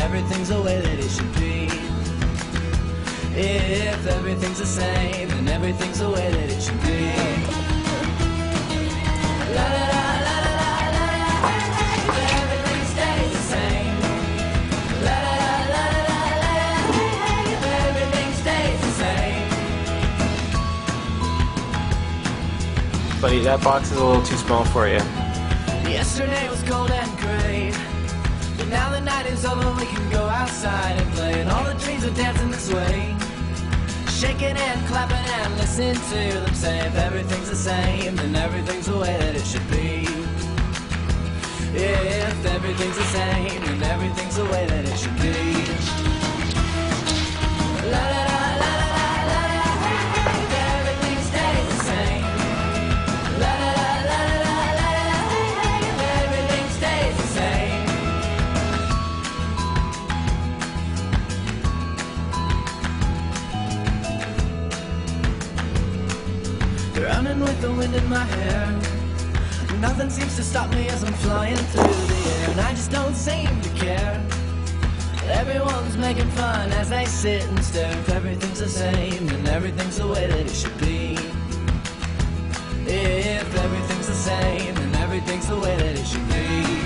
everything's the way that it should be. If everything's the same, then everything's the way that it should be. La la la la la la la, everything stays the same. La la la la la la, everything stays the same. Buddy, that box is a little too small for you. Yesterday was cold and gray, but now the night is over, we can go outside and play. And all the trees are dancing this way, shaking and clapping and listen to them say, if everything's the same, then everything's the way that it should be. If everything's the same, then everything's the way that it should be. La la la la la la, everything stays the same. La la la la la la, everything stays the same. Running with the wind in my hair, nothing seems to stop me as I'm flying through the air. And I just don't seem to care. Everyone's making fun as they sit and stare. If everything's the same, then everything's the way that it should be. If everything's the same, then everything's the way that it should be.